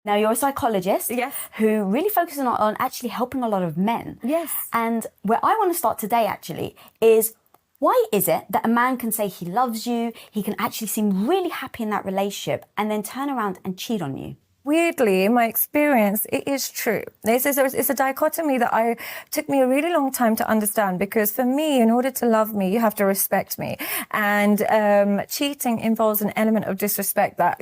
Now, you're a psychologist Yes. who really focuses on actually helping a lot of men. Yes. And where I want to start today actually is, why is it that a man can say he loves you, he can actually seem really happy in that relationship, and then turn around and cheat on you? Weirdly, in my experience, it is true. It's a dichotomy that took me a really long time to understand, because for me, in order to love me, you have to respect me. And cheating involves an element of disrespect that,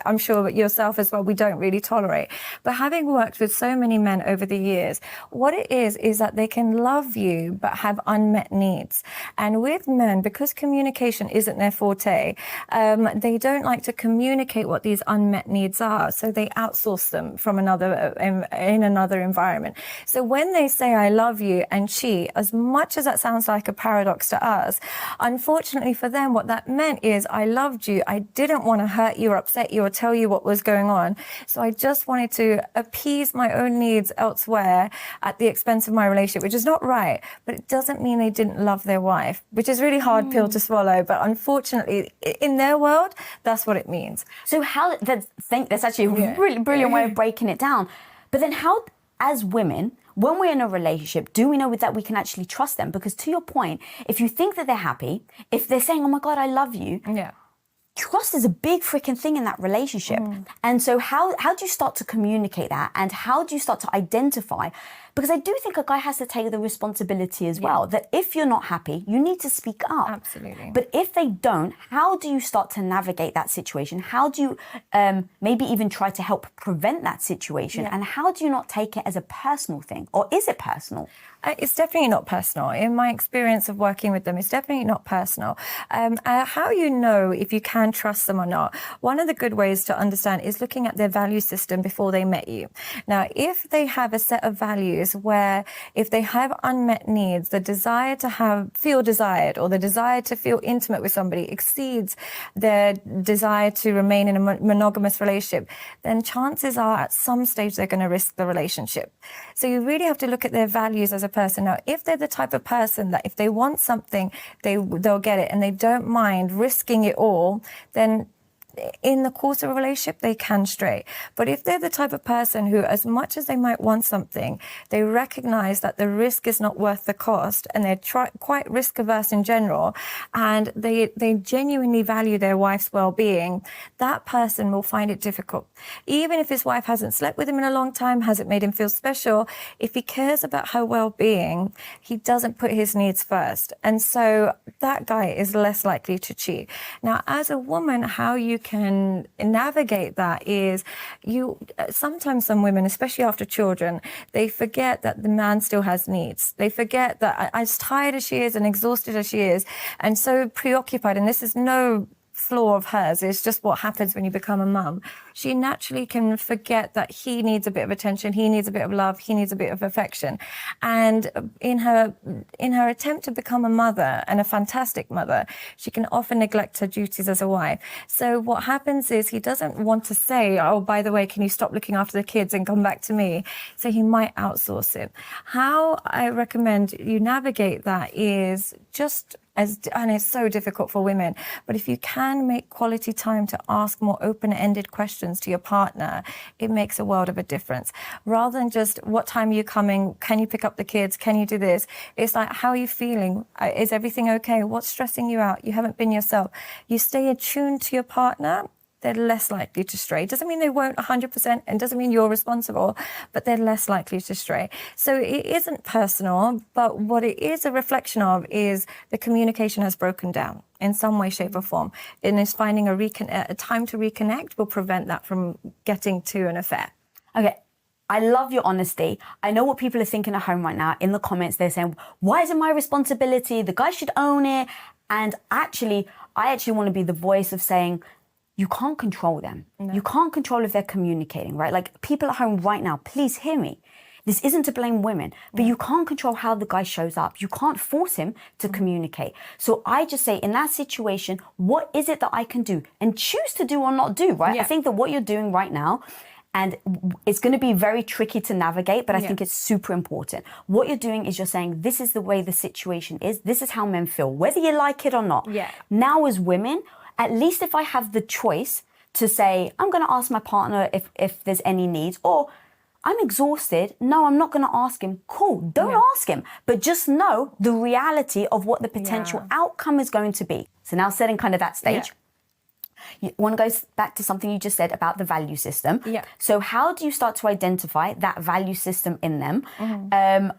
I'm sure yourself as well, we don't really tolerate. But having worked with so many men over the years, what it is that they can love you but have unmet needs. And with men, because communication isn't their forte, they don't like to communicate what these unmet needs are. So they outsource them from in another environment. So when they say I love you and cheat, as much as that sounds like a paradox to us, unfortunately for them, what that meant is I loved you. I didn't want to hurt you or upset you or tell you what was going on. So I just wanted to appease my own needs elsewhere at the expense of my relationship, which is not right. But it doesn't mean they didn't love their wife, which is a really hard pill to swallow. But unfortunately, in their world, that's what it means. So that's actually a really brilliant way of breaking it down. But then how, as women, when we're in a relationship, do we know that we can actually trust them? Because to your point, if you think that they're happy, if they're saying, oh my God, I love you, trust is a big freaking thing in that relationship. And so how do you start to communicate that? And how do you start to identify? Because I do think a guy has to take the responsibility as well, that if you're not happy, you need to speak up. Absolutely. But if they don't, how do you start to navigate that situation? How do you maybe even try to help prevent that situation? And how do you not take it as a personal thing? Or is it personal? It's definitely not personal. In my experience of working with them, it's definitely not personal. How you know if you can trust them or not, one of the good ways to understand is looking at their value system before they met you. Now, if they have a set of values where if they have unmet needs, the desire to feel desired or the desire to feel intimate with somebody exceeds their desire to remain in a monogamous relationship, then chances are at some stage they're going to risk the relationship. So you really have to look at their values as a person. Now, if they're the type of person that if they want something, they'll get it and they don't mind risking it all, then in the course of a relationship, they can stray. But if they're the type of person who, as much as they might want something, they recognize that the risk is not worth the cost, and they're quite risk averse in general, and they genuinely value their wife's well-being, that person will find it difficult. Even if his wife hasn't slept with him in a long time, hasn't made him feel special, if he cares about her well-being, he doesn't put his needs first. And so that guy is less likely to cheat. Now, as a woman, how you can navigate that is sometimes some women, especially after children, they forget that the man still has needs. They forget that as tired as she is and exhausted as she is and so preoccupied, and this is no flaw of hers, it's just what happens when you become a mum. She naturally can forget that he needs a bit of attention, he needs a bit of love, he needs a bit of affection. And in her attempt to become a mother, and a fantastic mother, she can often neglect her duties as a wife. So what happens is he doesn't want to say, oh, by the way, can you stop looking after the kids and come back to me? So he might outsource it. How I recommend you navigate that is just and it's so difficult for women, but if you can make quality time to ask more open-ended questions to your partner, it makes a world of a difference. Rather than just, what time are you coming? Can you pick up the kids? Can you do this? It's like, how are you feeling? Is everything okay? What's stressing you out? You haven't been yourself. You stay attuned to your partner, they're less likely to stray. Doesn't mean they won't 100% and doesn't mean you're responsible, but they're less likely to stray. So it isn't personal, but what it is a reflection of is the communication has broken down in some way, shape or form. And is finding a time to reconnect will prevent that from getting to an affair. Okay. I love your honesty. I know what people are thinking at home right now. In the comments, they're saying, why is it my responsibility? The guy should own it. And I actually want to be the voice of saying, you can't control them. No. You can't control if they're communicating, right? Like, people at home right now, please hear me. This isn't to blame women, but you can't control how the guy shows up. You can't force him to communicate. So I just say, in that situation, what is it that I can do? And choose to do or not do, right? I think that what you're doing right now, and it's going to be very tricky to navigate, but I think it's super important. What you're doing is you're saying, this is the way the situation is. This is how men feel, whether you like it or not. Now, as women, at least if I have the choice to say, I'm going to ask my partner if there's any needs, or I'm exhausted. No, I'm not going to ask him. Cool. Don't ask him. But just know the reality of what the potential outcome is going to be. So now setting kind of that stage. You want to go back to something you just said about the value system. Yeah. So how do you start to identify that value system in them?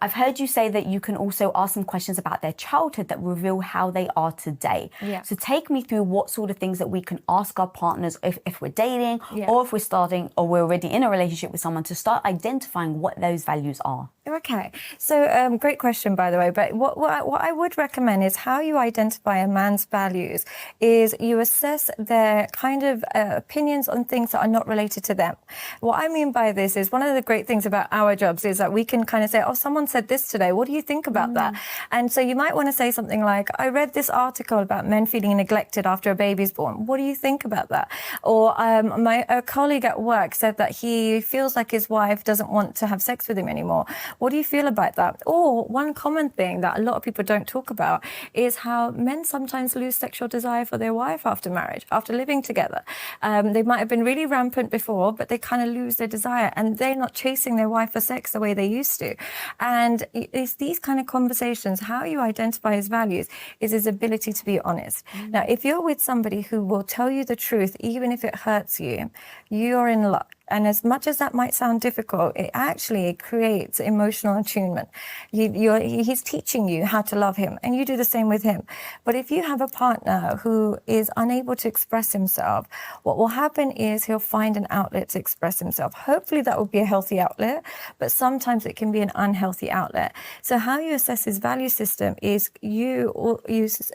I've heard you say that you can also ask them questions about their childhood that reveal how they are today. Yeah. So take me through what sort of things that we can ask our partners if we're dating or if we're starting or we're already in a relationship with someone to start identifying what those values are. Okay, so great question, by the way. But what I would recommend is how you identify a man's values is you assess their kind of opinions on things that are not related to them. What I mean by this is one of the great things about our jobs is that we can kind of say, oh, someone said this today. What do you think about that? And so you might want to say something like, I read this article about men feeling neglected after a baby's born. What do you think about that? Or a colleague at work said that he feels like his wife doesn't want to have sex with him anymore. What do you feel about that? Or one common thing that a lot of people don't talk about is how men sometimes lose sexual desire for their wife after marriage, after living together. They might have been really rampant before, but they kind of lose their desire and they're not chasing their wife for sex the way they used to. And it's these kind of conversations, how you identify his values is his ability to be honest. Now, if you're with somebody who will tell you the truth, even if it hurts you, you're in luck. And as much as that might sound difficult, it actually creates emotional attunement. He's teaching you how to love him, and you do the same with him. But if you have a partner who is unable to express himself, what will happen is he'll find an outlet to express himself. Hopefully that will be a healthy outlet, but sometimes it can be an unhealthy outlet. So how you assess his value system is you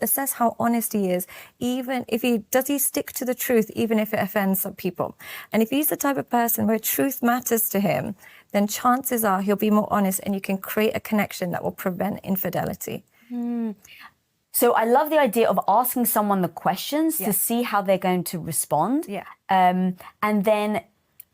assess how honest he is, even if does he stick to the truth, even if it offends some people. And if he's the type of person where truth matters to him, then chances are he'll be more honest and you can create a connection that will prevent infidelity. So I love the idea of asking someone the questions to see how they're going to respond. And then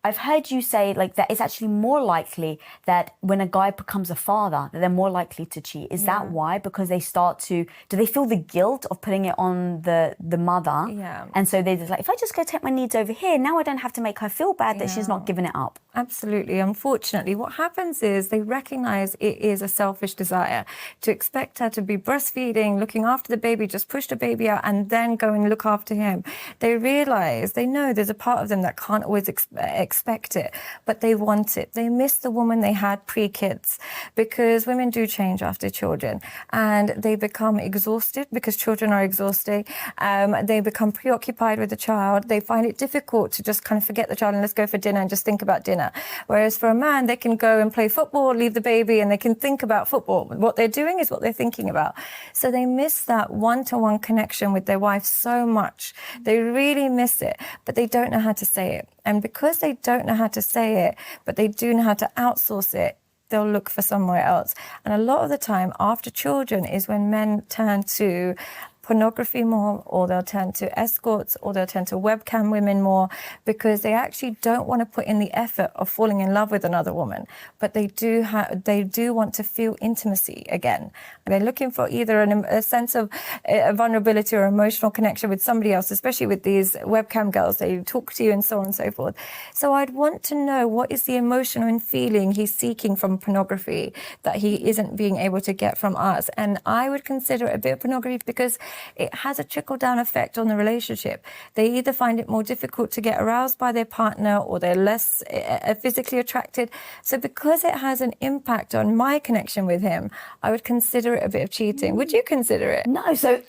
I've heard you say like that it's actually more likely that when a guy becomes a father, that they're more likely to cheat. Is that why? Because they do they feel the guilt of putting it on the mother? Yeah. And so they're just like, if I just go take my needs over here, now I don't have to make her feel bad that she's not giving it up. Absolutely. Unfortunately, what happens is they recognize it is a selfish desire to expect her to be breastfeeding, looking after the baby, just push the baby out and then go and look after him. They know there's a part of them that can't always expect it, but they want it. They miss the woman they had pre-kids, because women do change after children and they become exhausted because children are exhausting. They become preoccupied with the child. They find it difficult to just kind of forget the child and let's go for dinner and just think about dinner. Whereas for a man, they can go and play football, leave the baby, and they can think about football. What they're doing is what they're thinking about. So they miss that one-to-one connection with their wife so much. They really miss it, but they don't know how to say it. And because they don't know how to say it, but they do know how to outsource it, they'll look for somewhere else. And a lot of the time after children is when men turn to pornography more, or they'll turn to escorts, or they'll turn to webcam women more, because they actually don't want to put in the effort of falling in love with another woman, but they do want to feel intimacy again. And they're looking for either a sense of vulnerability or emotional connection with somebody else, especially with these webcam girls. They talk to you and so on and so forth. So I'd want to know what is the emotion and feeling he's seeking from pornography that he isn't being able to get from us. And I would consider it a bit of pornography because it has a trickle-down effect on the relationship. They either find it more difficult to get aroused by their partner, or they're less physically attracted. So because it has an impact on my connection with him, I would consider it a bit of cheating. Would you consider it? No, so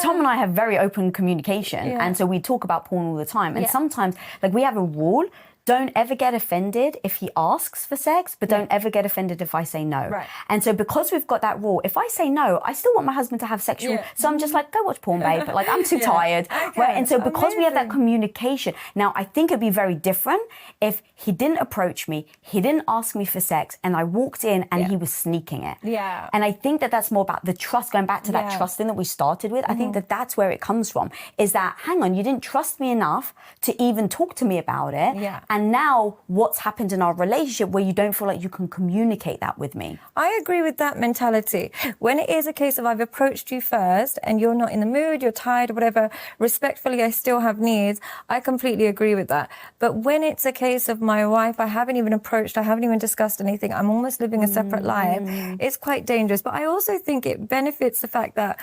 Tom and I have very open communication, and so we talk about porn all the time. And sometimes, like, we have a rule: don't ever get offended if he asks for sex, but don't ever get offended if I say no. Right. And so because we've got that rule, if I say no, I still want my husband to have sexual. So I'm just like, go watch porn, babe. But like, I'm too tired. Okay. Right? And so because we have that communication, now I think it'd be very different if he didn't approach me, he didn't ask me for sex, and I walked in and he was sneaking it. Yeah. And I think that that's more about the trust, going back to that trust thing that we started with. I think that that's where it comes from, is that, hang on, you didn't trust me enough to even talk to me about it. Yeah. And now what's happened in our relationship where you don't feel like you can communicate that with me? I agree with that mentality. When it is a case of I've approached you first and you're not in the mood, you're tired, whatever, respectfully, I still have needs, I completely agree with that. But when it's a case of my wife, I haven't even approached, I haven't even discussed anything, I'm almost living a separate life, it's quite dangerous. But I also think it benefits the fact that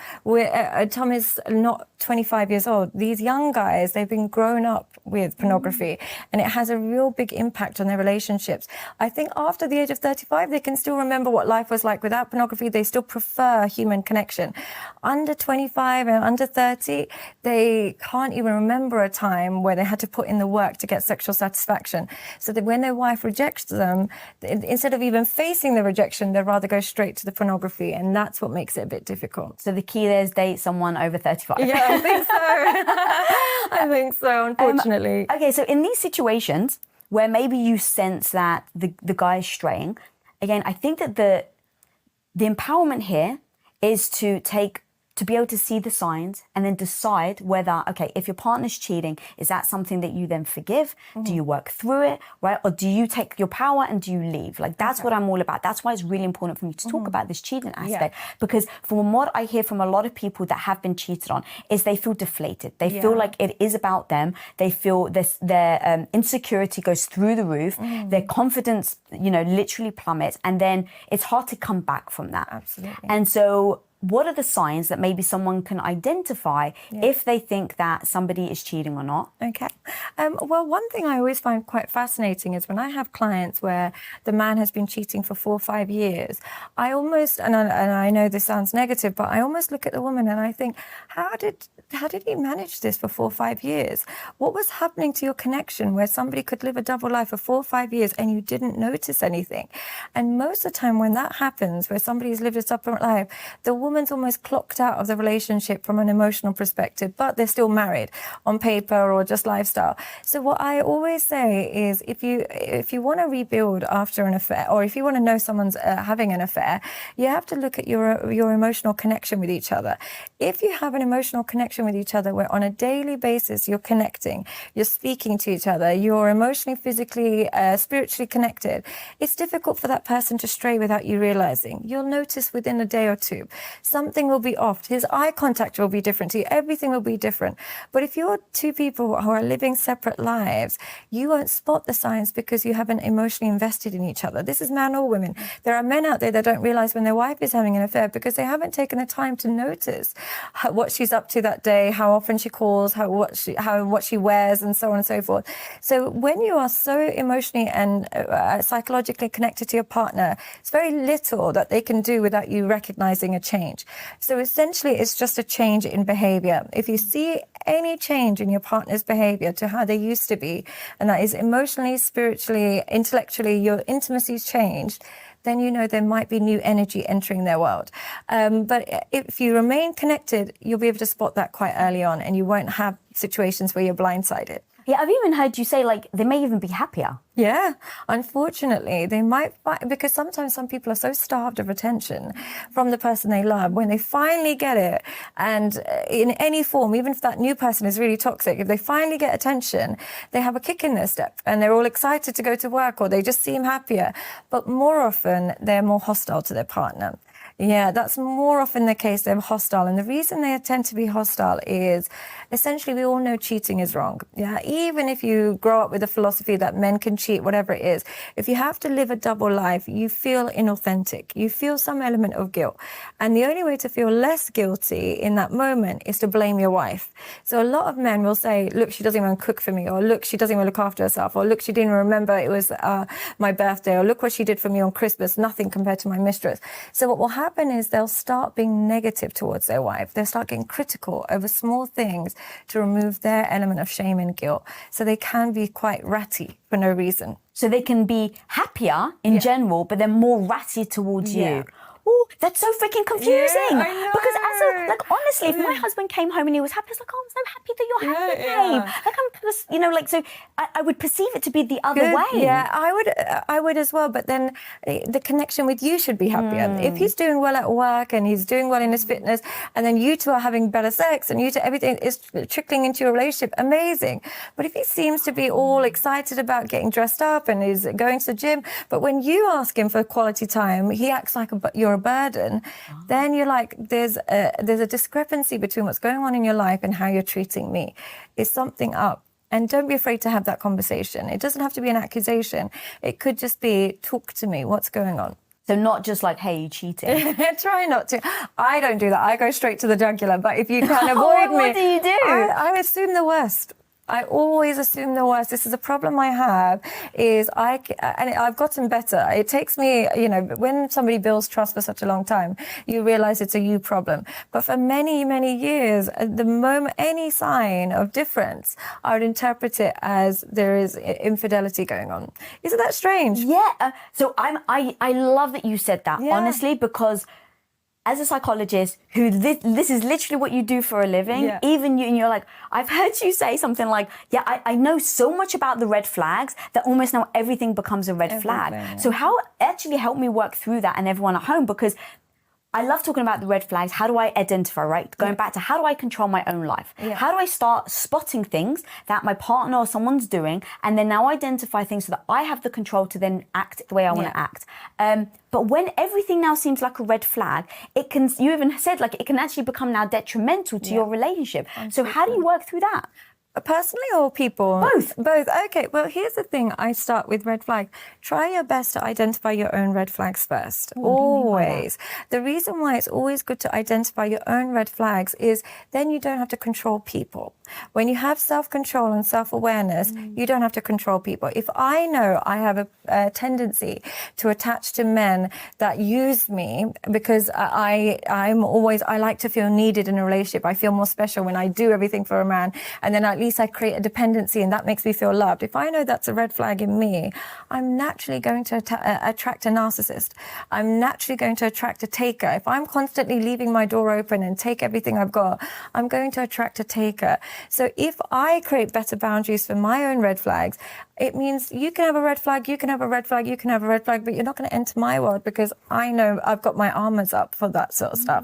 Tom is not 25 years old. These young guys, they've been grown up with pornography and it has a real big impact on their relationships. I think after the age of 35, they can still remember what life was like without pornography. They still prefer human connection. Under 25 and under 30, they can't even remember a time where they had to put in the work to get sexual satisfaction. So that when their wife rejects them, instead of even facing the rejection, they'd rather go straight to the pornography. And that's what makes it a bit difficult. So the key there is date someone over 35. Yeah, I think so. I think so, unfortunately. Okay, so in these situations where maybe you sense that the guy is straying, again, I think that the empowerment here is to be able to see the signs and then decide whether, okay, if your partner's cheating, is that something that you then forgive? Do you work through it, right? Or do you take your power and do you leave? Like, that's what I'm all about. That's why it's really important for me to talk about this cheating aspect. Because from what I hear from a lot of people that have been cheated on is they feel deflated. They feel like it is about them. They feel their insecurity goes through the roof. Their confidence, literally plummets. And then it's hard to come back from that. Absolutely. And so what are the signs that maybe someone can identify if they think that somebody is cheating or not? Okay. Well, one thing I always find quite fascinating is when I have clients where the man has been cheating for 4 or 5 years, I almost, and I know this sounds negative, but I almost look at the woman and I think, how did he manage this for 4 or 5 years? What was happening to your connection where somebody could live a double life for 4 or 5 years and you didn't notice anything? And most of the time when that happens, where somebody's lived a separate life, the woman's almost clocked out of the relationship from an emotional perspective, but they're still married on paper or just lifestyle. So what I always say is if you want to rebuild after an affair, or if you want to know someone's having an affair, you have to look at your emotional connection with each other. If you have an emotional connection with each other where on a daily basis you're connecting, you're speaking to each other, you're emotionally, physically, spiritually connected, it's difficult for that person to stray without you realizing. You'll notice within a day or two. Something will be off. His eye contact will be different to you. Everything will be different. But if you're two people who are living separate lives, you won't spot the signs because you haven't emotionally invested in each other. This is man or women. There are men out there that don't realize when their wife is having an affair because they haven't taken the time to notice what she's up to that day, how often she calls, what she wears, and so on and so forth. So when you are so emotionally and psychologically connected to your partner, it's very little that they can do without you recognizing a change. So essentially, it's just a change in behavior. If you see any change in your partner's behavior to how they used to be, and that is emotionally, spiritually, intellectually, your intimacy's changed, then you know there might be new energy entering their world. But if you remain connected, you'll be able to spot that quite early on, and you won't have situations where you're blindsided. Yeah, I've even heard you say, like, they may even be happier. Yeah, unfortunately, they might find, because sometimes some people are so starved of attention from the person they love, when they finally get it, and in any form, even if that new person is really toxic, if they finally get attention, they have a kick in their step and they're all excited to go to work, or they just seem happier. But more often, they're more hostile to their partner. Yeah, that's more often the case. They're hostile. And the reason they tend to be hostile is essentially we all know cheating is wrong. Yeah, even if you grow up with a philosophy that men can cheat, whatever it is, if you have to live a double life, you feel inauthentic. You feel some element of guilt. And the only way to feel less guilty in that moment is to blame your wife. So a lot of men will say, look, she doesn't even cook for me, or look, she doesn't even look after herself, or look, she didn't remember it was my birthday, or look what she did for me on Christmas, nothing compared to my mistress. So what will happen is they'll start being negative towards their wife. They'll start getting critical over small things to remove their element of shame and guilt. So they can be quite ratty for no reason. So they can be happier in general, but they're more ratty towards you. oh, that's so freaking confusing. Yeah, I know. Because honestly, if my husband came home and he was happy, it's like, oh, I'm so happy that you're happy, babe. Like so I would perceive it to be the other way. Yeah, I would as well. But then the connection with you should be happier. If he's doing well at work and he's doing well in his fitness, and then you two are having better sex and everything is trickling into your relationship, amazing. But if he seems to be all excited about getting dressed up and is going to the gym, but when you ask him for quality time, he acts like you're a burden, then you're like, there's a discrepancy between what's going on in your life and how you're treating me. Is something up? And don't be afraid to have that conversation. It doesn't have to be an accusation. It could just be, talk to me, what's going on? So not just like, hey, you cheating. Try not to. I don't do that. I go straight to the jugular. But if you can avoid me. What do you do? I assume the worst. I always assume the worst. This is a problem I have, and I've gotten better. It takes me, when somebody builds trust for such a long time, you realize it's a you problem. But for many, many years, the moment any sign of difference, I would interpret it as there is infidelity going on. Isn't that strange? Yeah. So I love that you said that, honestly, because as a psychologist who this is literally what you do for a living, even you, and you're like, I've heard you say something like, I know so much about the red flags that almost now everything becomes a red flag. So how actually help me work through that and everyone at home, because I love talking about the red flags. How do I identify, right? Going back to how do I control my own life? How do I start spotting things that my partner or someone's doing and then now identify things so that I have the control to then act the way I want to act? But when everything now seems like a red flag, you even said, like, it can actually become now detrimental to your relationship. So how do you work through that? Personally or people? Both. Okay, well, here's the thing. I start with red flag. Try your best to identify your own red flags first. Always. The reason why it's always good to identify your own red flags is then you don't have to control people. When you have self-control and self-awareness, you don't have to control people. If I know I have a tendency to attach to men that use me because I like to feel needed in a relationship. I feel more special when I do everything for a man, and then at least I create a dependency and that makes me feel loved. If I know that's a red flag in me, I'm naturally going to attract a narcissist. I'm naturally going to attract a taker. If I'm constantly leaving my door open and take everything I've got, I'm going to attract a taker. So if I create better boundaries for my own red flags, it means you can have a red flag, you can have a red flag, you can have a red flag, but you're not going to enter my world because I know I've got my armors up for that sort of stuff.